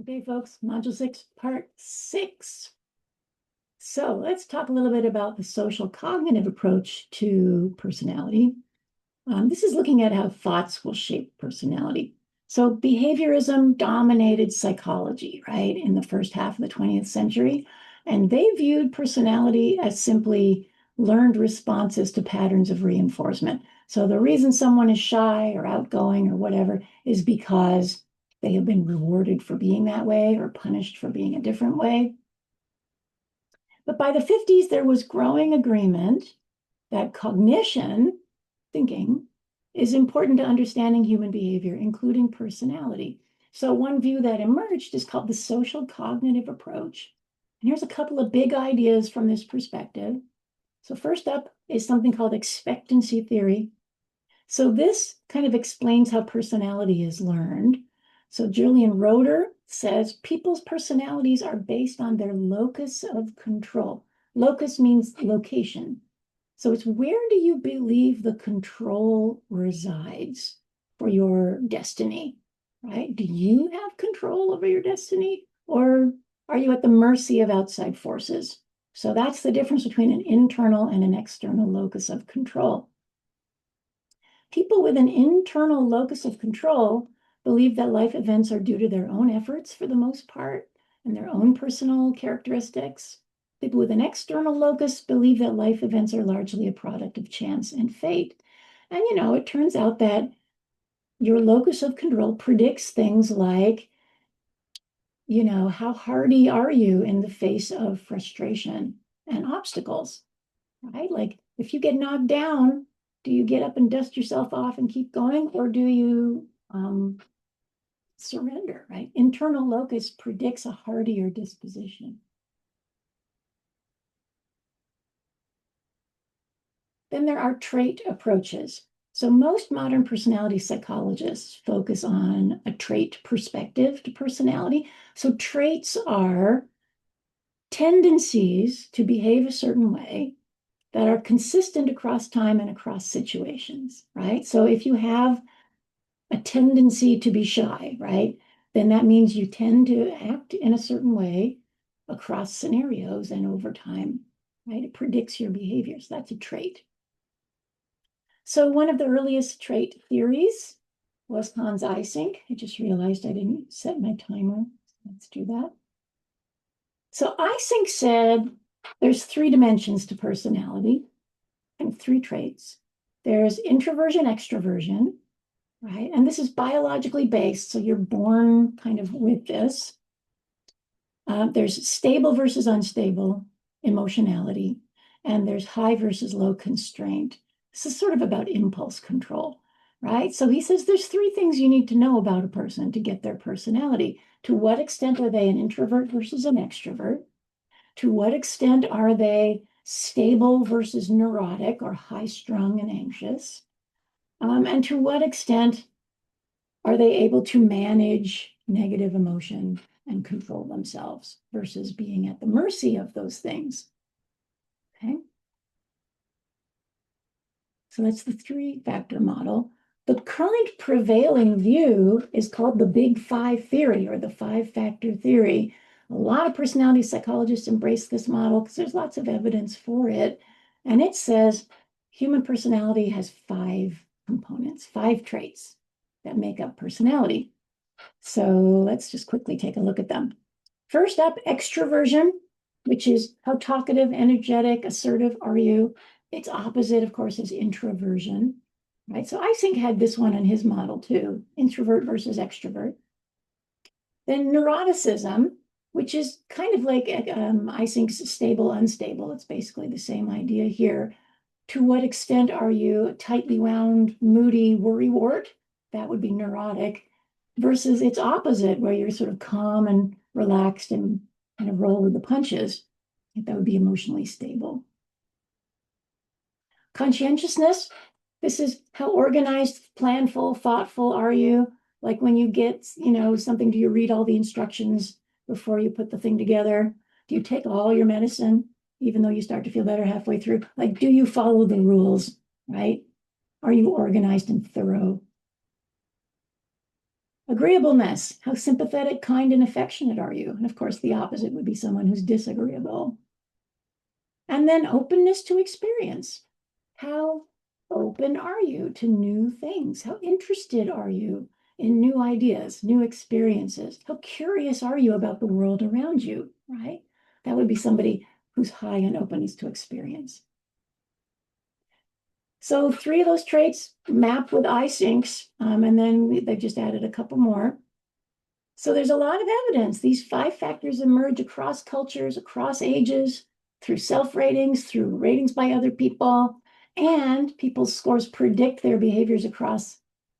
Okay, folks, Module 6, Part 6. So let's talk a little bit about the social cognitive approach to personality. This is looking at how thoughts will shape personality. So behaviorism dominated psychology, right, in the first half of the 20th century. And they viewed personality as simply learned responses to patterns of reinforcement. So the reason someone is shy or outgoing or whatever is because they have been rewarded for being that way or punished for being a different way. But by the 50s, there was growing agreement that cognition, thinking, is important to understanding human behavior, including personality. So one view that emerged is called the social cognitive approach. And here's a couple of big ideas from this perspective. So first up is something called expectancy theory. So this kind of explains how personality is learned. So Julian Roeder says people's personalities are based on their locus of control. Locus means location. So it's where do you believe the control resides for your destiny, right? Do you have control over your destiny, or are you at the mercy of outside forces? So that's the difference between an internal and an external locus of control. People with an internal locus of control believe that life events are due to their own efforts for the most part and their own personal characteristics. People with an external locus believe that life events are largely a product of chance and fate. And, it turns out that your locus of control predicts things like, how hardy are you in the face of frustration and obstacles, right? Like if you get knocked down, do you get up and dust yourself off and keep going, or do you surrender, right? Internal locus predicts a hardier disposition. Then there are trait approaches. So most modern personality psychologists focus on a trait perspective to personality. So traits are tendencies to behave a certain way that are consistent across time and across situations, right? So if you have a tendency to be shy, right, then that means you tend to act in a certain way across scenarios and over time, right? It predicts your behaviors. That's a trait. So one of the earliest trait theories was Hans Eysenck. I just realized I didn't set my timer. Let's do that. So Eysenck said there's 3 dimensions to personality and 3 traits. There's introversion, extroversion, right? And this is biologically based, so you're born kind of with this. There's stable versus unstable emotionality, and there's high versus low constraint. This is sort of about impulse control, right? So he says there's 3 things you need to know about a person to get their personality. To what extent are they an introvert versus an extrovert? To what extent are they stable versus neurotic or high-strung and anxious? And to what extent are they able to manage negative emotion and control themselves versus being at the mercy of those things? Okay. So that's the 3-factor model. The current prevailing view is called the Big 5 theory or the 5-factor theory. A lot of personality psychologists embrace this model because there's lots of evidence for it. And it says human personality has 5 components, 5 traits that make up personality. So let's just quickly take a look at them. First up, extroversion, which is how talkative, energetic, assertive are you? Its opposite, of course, is introversion, right? So Eysenck had this one in his model too, introvert versus extrovert. Then neuroticism, which is kind of like Eysenck's stable, unstable. It's basically the same idea here. To what extent are you tightly wound, moody, worrywart? That would be neurotic, versus its opposite, where you're sort of calm and relaxed and kind of roll with the punches. That would be emotionally stable. Conscientiousness, this is how organized, planful, thoughtful are you? Like when you get, something, do you read all the instructions before you put the thing together? Do you take all your medicine, even though you start to feel better halfway through? Like, do you follow the rules, right? Are you organized and thorough? Agreeableness, how sympathetic, kind, and affectionate are you? And of course, the opposite would be someone who's disagreeable. And then openness to experience. How open are you to new things? How interested are you in new ideas, new experiences? How curious are you about the world around you, right? That would be somebody who's high in openness to experience. So 3 of those traits map with I-Syncs, and then they've just added a couple more. So there's a lot of evidence. These 5 factors emerge across cultures, across ages, through self-ratings, through ratings by other people, and people's scores predict their behaviors across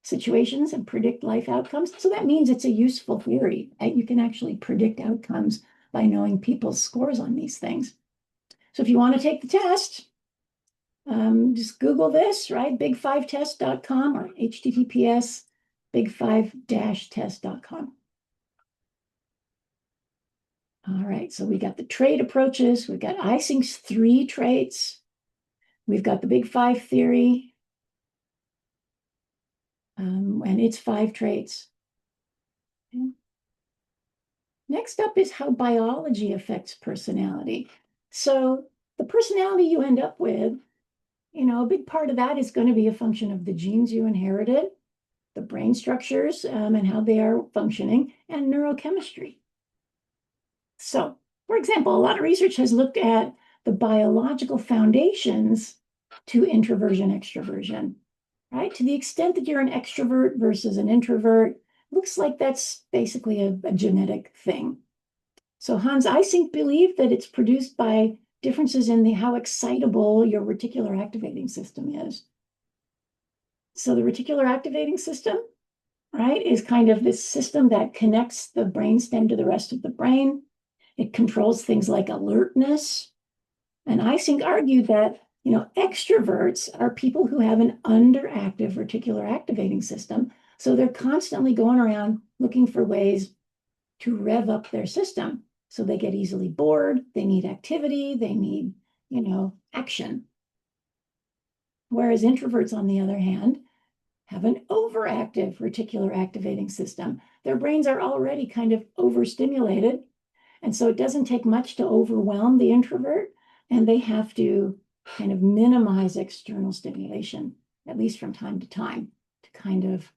situations and predict life outcomes. So that means it's a useful theory. Right? You can actually predict outcomes by knowing people's scores on these things. So if you want to take the test, just Google this, right? big5test.com or https big5-test.com. All right, so we got the trait approaches. We've got Ising's 3 traits. We've got the Big 5 theory and its 5 traits. Okay. Next up is how biology affects personality. So the personality you end up with, a big part of that is going to be a function of the genes you inherited, the brain structures and how they are functioning, and neurochemistry. So, for example, a lot of research has looked at the biological foundations to introversion, extroversion, right? To the extent that you're an extrovert versus an introvert, looks like that's basically a genetic thing. So Hans Eysenck believed that it's produced by differences in how excitable your reticular activating system is. So the reticular activating system, right, is kind of this system that connects the brainstem to the rest of the brain. It controls things like alertness. And Eysenck argued that, extroverts are people who have an underactive reticular activating system. So they're constantly going around looking for ways to rev up their system. So they get easily bored, they need activity, they need, action. Whereas introverts, on the other hand, have an overactive reticular activating system. Their brains are already kind of overstimulated. And so it doesn't take much to overwhelm the introvert, and they have to kind of minimize external stimulation, at least from time to time, to kind of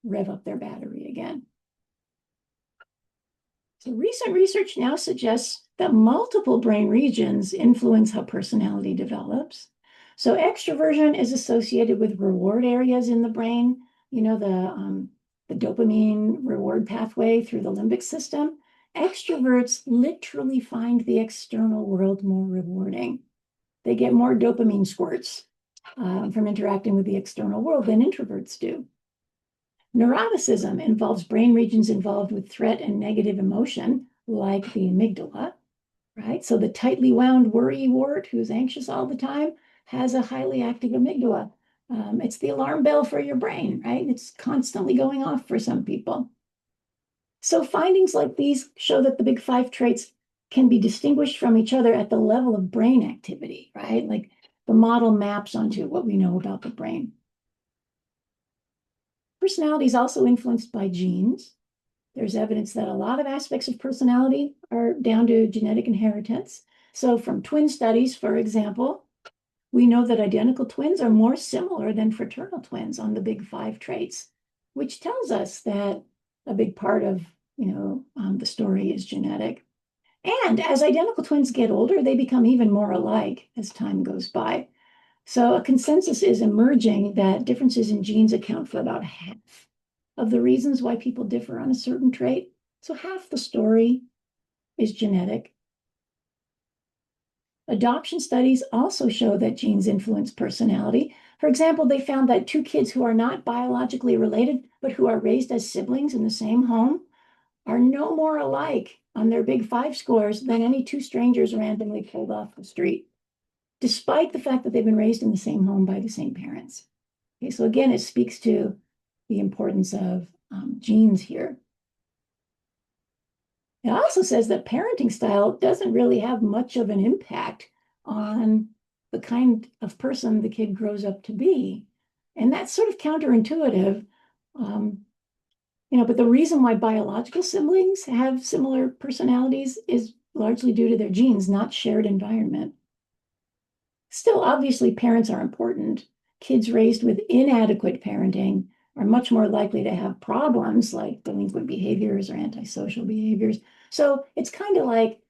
rev up their battery again. So recent research now suggests that multiple brain regions influence how personality develops. So extroversion is associated with reward areas in the brain, the dopamine reward pathway through the limbic system. Extroverts literally find the external world more rewarding. They get more dopamine squirts from interacting with the external world than introverts do. Neuroticism involves brain regions involved with threat and negative emotion, like the amygdala, right? So the tightly wound worrywart who's anxious all the time has a highly active amygdala. It's the alarm bell for your brain, right? It's constantly going off for some people. So findings like these show that the Big 5 traits can be distinguished from each other at the level of brain activity, right? Like the model maps onto what we know about the brain. Personality is also influenced by genes. There's evidence that a lot of aspects of personality are down to genetic inheritance. So from twin studies, for example, we know that identical twins are more similar than fraternal twins on the Big 5 traits, which tells us that a big part of the story is genetic. And as identical twins get older, they become even more alike as time goes by. So a consensus is emerging that differences in genes account for about half of the reasons why people differ on a certain trait. So half the story is genetic. Adoption studies also show that genes influence personality. For example, they found that 2 kids who are not biologically related, but who are raised as siblings in the same home, are no more alike on their Big 5 scores than any 2 strangers randomly pulled off the street, despite the fact that they've been raised in the same home by the same parents. Okay, so again, it speaks to the importance of genes here. It also says that parenting style doesn't really have much of an impact on the kind of person the kid grows up to be. And that's sort of counterintuitive. But the reason why biological siblings have similar personalities is largely due to their genes, not shared environment. Still, obviously, parents are important. Kids raised with inadequate parenting are much more likely to have problems like delinquent behaviors or antisocial behaviors. So it's kind of like,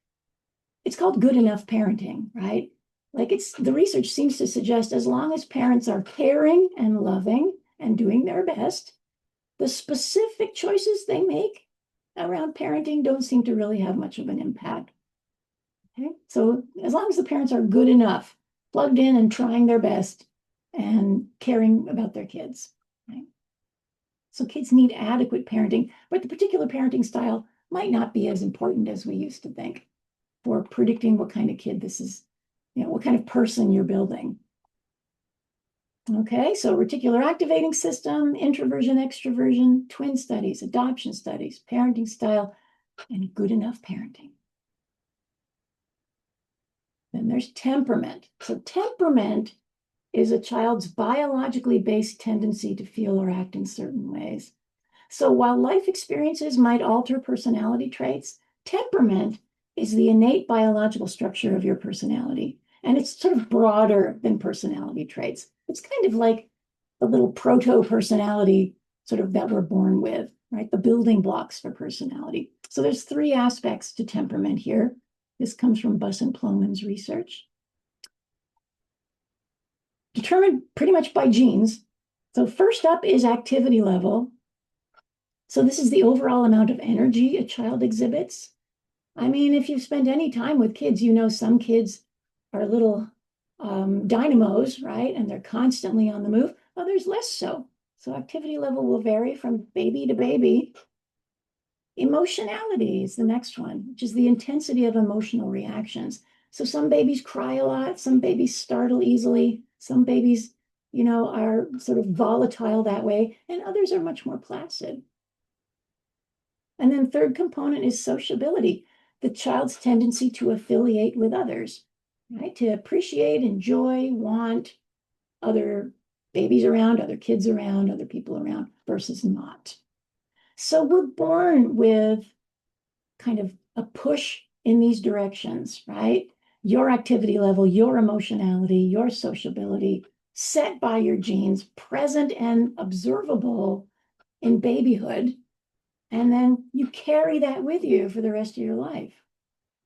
it's called good enough parenting, right? Like the research seems to suggest as long as parents are caring and loving and doing their best, the specific choices they make around parenting don't seem to really have much of an impact. Okay, so as long as the parents are good enough, plugged in and trying their best and caring about their kids, right? So kids need adequate parenting, but the particular parenting style might not be as important as we used to think for predicting what kind of kid this is, what kind of person you're building. Okay, so reticular activating system, introversion, extroversion, twin studies, adoption studies, parenting style, and good enough parenting. Then there's temperament. So temperament is a child's biologically based tendency to feel or act in certain ways. So while life experiences might alter personality traits, temperament is the innate biological structure of your personality. And it's sort of broader than personality traits. It's kind of like the little proto-personality sort of that we're born with, right? The building blocks for personality. So there's 3 aspects to temperament here. This comes from Buss and Plomin's research. Determined pretty much by genes. So first up is activity level. So this is the overall amount of energy a child exhibits. I mean, if you've spent any time with kids, some kids are little dynamos, right? And they're constantly on the move. Others less so. So activity level will vary from baby to baby. Emotionality is the next one, which is the intensity of emotional reactions. So some babies cry a lot, some babies startle easily, some babies, are sort of volatile that way, and others are much more placid. And then third component is sociability, the child's tendency to affiliate with others, right? To appreciate, enjoy, want other babies around, other kids around, other people around versus not. So we're born with kind of a push in these directions, right? Your activity level, your emotionality, your sociability, set by your genes, present and observable in babyhood. And then you carry that with you for the rest of your life,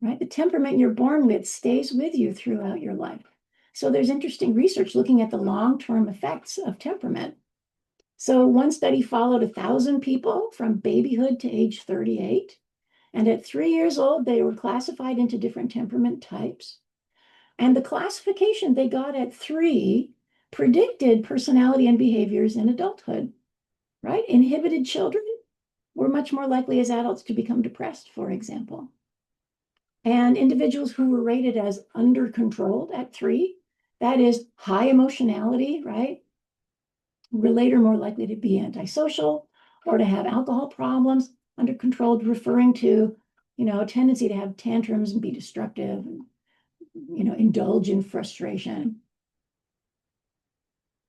right? The temperament you're born with stays with you throughout your life. So there's interesting research looking at the long-term effects of temperament. So one study followed 1,000 people from babyhood to age 38. And at 3 years old, they were classified into different temperament types. And the classification they got at 3 predicted personality and behaviors in adulthood, right? Inhibited children were much more likely as adults to become depressed, for example. And individuals who were rated as under controlled at 3, that is high emotionality, right? Were later more likely to be antisocial or to have alcohol problems. Under controlled, referring to, a tendency to have tantrums and be destructive and, indulge in frustration.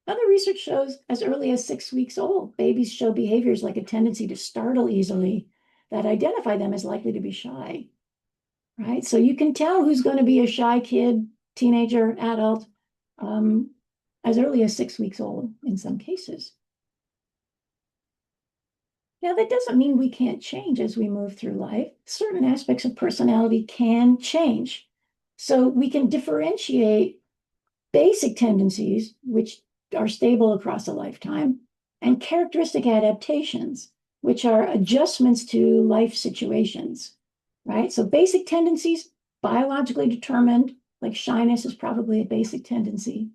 Other research shows as early as 6 weeks old, babies show behaviors like a tendency to startle easily that identify them as likely to be shy, right? So you can tell who's going to be a shy kid, teenager, adult, as early as 6 weeks old in some cases. Now, that doesn't mean we can't change as we move through life. Certain aspects of personality can change. So we can differentiate basic tendencies, which are stable across a lifetime, and characteristic adaptations, which are adjustments to life situations, right? So basic tendencies, biologically determined, like shyness is probably a basic tendency.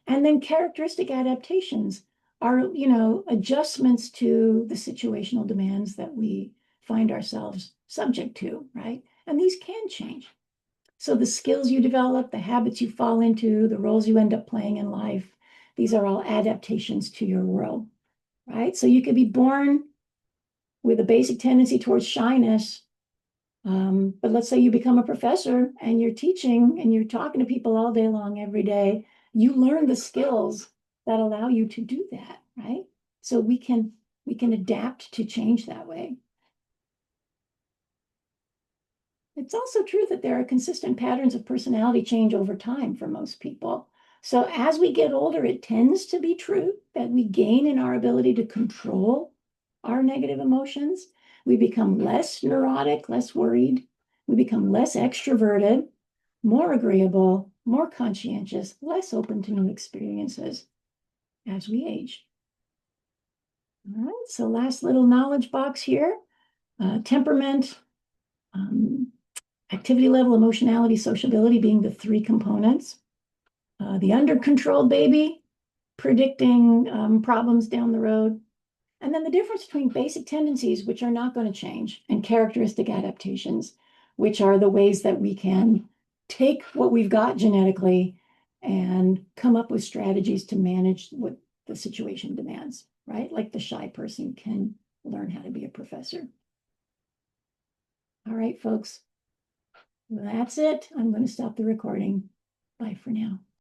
And then characteristic adaptations are, adjustments to the situational demands that we find ourselves subject to, right? And these can change. So the skills you develop, the habits you fall into, the roles you end up playing in life, these are all adaptations to your world, right? So you could be born with a basic tendency towards shyness, but let's say you become a professor and you're teaching and you're talking to people all day long, every day. You learn the skills that allow you to do that, right? So we can We can adapt to change that way. It's also true that there are consistent patterns of personality change over time for most people. So as we get older, it tends to be true that we gain in our ability to control our negative emotions. We become less neurotic, less worried. We become less extroverted, more agreeable, more conscientious, less open to new experiences as we age. All right, so last little knowledge box here. Temperament, activity level, emotionality, sociability being the three components. The under control baby, predicting problems down the road. And then the difference between basic tendencies, which are not going to change, and characteristic adaptations, which are the ways that we can take what we've got genetically and come up with strategies to manage what the situation demands, right? Like the shy person can learn how to be a professor. All right, folks. That's it. I'm going to stop the recording. Bye for now.